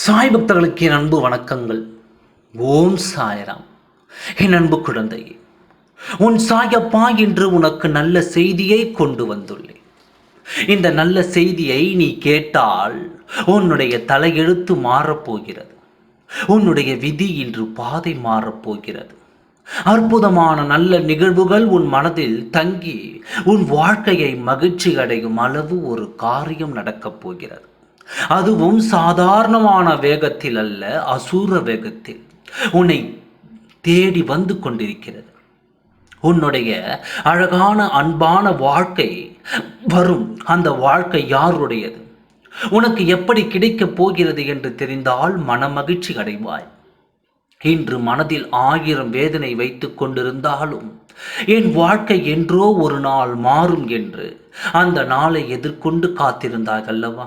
சாய் பக்தர்களுக்கு என் அன்பு வணக்கங்கள். ஓம் சாய்ராம். என் அன்பு குழந்தையே, உன் சாயப்பா என்று உனக்கு நல்ல செய்தியை கொண்டு வந்துள்ளேன். இந்த நல்ல செய்தியை நீ கேட்டால் உன்னுடைய தலையெழுத்து மாறப்போகிறது. உன்னுடைய விதி இன்று பாதை மாறப்போகிறது. அற்புதமான நல்ல நிகழ்வுகள் உன் மனதில் தங்கி உன் வாழ்க்கையை மகிழ்ச்சி அடையும் அளவு ஒரு காரியம் நடக்கப் போகிறது. அதுவும் சாதாரணமான வேகத்தில் அல்ல, அசூர வேகத்தில் உன்னை தேடி வந்து கொண்டிருக்கிறது. உன்னுடைய அழகான அன்பான வாழ்க்கை வரும். அந்த வாழ்க்கை யாருடையது, உனக்கு எப்படி கிடைக்கப் போகிறது என்று தெரிந்தால் மனமகிழ்ச்சி அடைவாய். இன்று மனதில் 1000 வேதனை வைத்துக் கொண்டிருந்தாலும் என் வாழ்க்கை என்றோ ஒரு நாள் மாறும் என்று அந்த நாளை எதிர்கொண்டு காத்திருந்தாய் அல்லவா?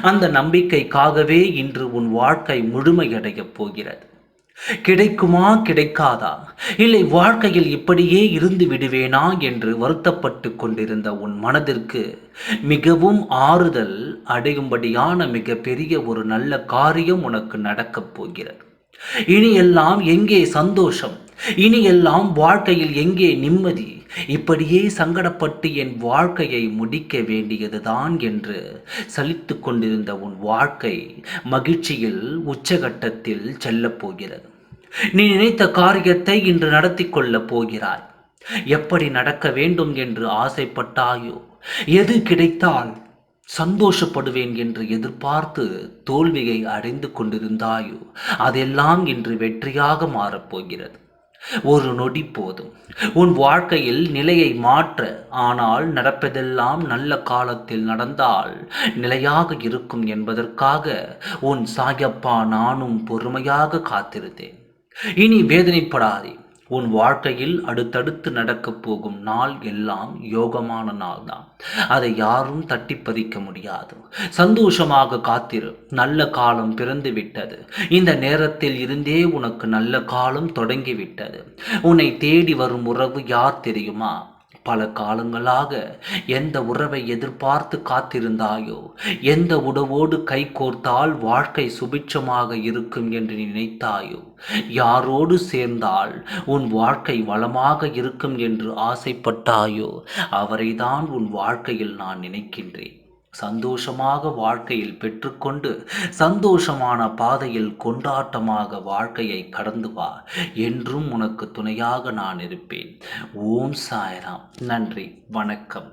அந்த நம்பிக்கைக்காகவே இன்று உன் வாழ்க்கை முழுமையடையப் போகிறது. கிடைக்குமா கிடைக்காதா, இல்லை வாழ்க்கையில் இப்படியே இருந்து விடுவேனா என்று வருத்தப்பட்டு கொண்டிருந்த உன் மனதிற்கு மிகவும் ஆறுதல் அடையும்படியான மிக பெரிய ஒரு நல்ல காரியம் உனக்கு நடக்கப் போகிறது. இனி எல்லாம் எங்கே சந்தோஷம், இனி எல்லாம் வாழ்க்கையில் எங்கே நிம்மதி, இப்படியே சங்கடப்பட்டு என் வாழ்க்கையை முடிக்க வேண்டியதுதான் என்று சலித்து கொண்டிருந்த உன் வாழ்க்கை மகிழ்ச்சியில் உச்சகட்டத்தில் செல்லப் போகிறது. நீ நினைத்த காரியத்தை இன்று நடத்தி கொள்ளப் போகிறாய். எப்படி நடக்க வேண்டும் என்று ஆசைப்பட்டாயோ, எது கிடைத்தால் சந்தோஷப்படுவேன் என்று எதிர்பார்த்து தோல்வியை அடைந்து கொண்டிருந்தாயோ, அதெல்லாம் இன்று வெற்றியாக மாறப்போகிறது. ஒரு நொடி போதும் உன் வாழ்க்கையில் நிலையை மாற்ற. ஆனால் நடப்பதெல்லாம் நல்ல காலத்தில் நடந்தால் நிலையாக இருக்கும் என்பதற்காக உன் சாயப்பா நானும் பொறுமையாக காத்திருந்தேன். இனி வேதனைப்படாதே. உன் வாழ்க்கையில் அடுத்தடுத்து நடக்கப் போகும் நாள் எல்லாம் யோகமான நாள் தான். அதை யாரும் தட்டி பறிக்க முடியாது. சந்தோஷமாக காத்திரு. நல்ல காலம் பிறந்து விட்டது. இந்த நேரத்தில் இருந்தே உனக்கு நல்ல காலம் தொடங்கிவிட்டது. உன்னை தேடி வரும் உறவு யார் தெரியுமா? பல காலங்களாக எந்த உறவை எதிர்பார்த்து காத்திருந்தாயோ, எந்த உறவோடு கை கோர்த்தால் வாழ்க்கை சுபிட்சமாக இருக்கும் என்று நினைத்தாயோ, யாரோடு சேர்ந்தால் உன் வாழ்க்கை வளமாக இருக்கும் என்று ஆசைப்பட்டாயோ, அவரைதான் உன் வாழ்க்கையில் நான் நினைக்கின்றேன். சந்தோஷமாக வாழ்க்கையில் பெற்றுக்கொண்டு சந்தோஷமான பாதையில் கொண்டாட்டமாக வாழ்க்கையை கடந்து வா. என்றும் உனக்கு துணையாக நான் இருப்பேன். ஓம் சாய்ராம். நன்றி, வணக்கம்.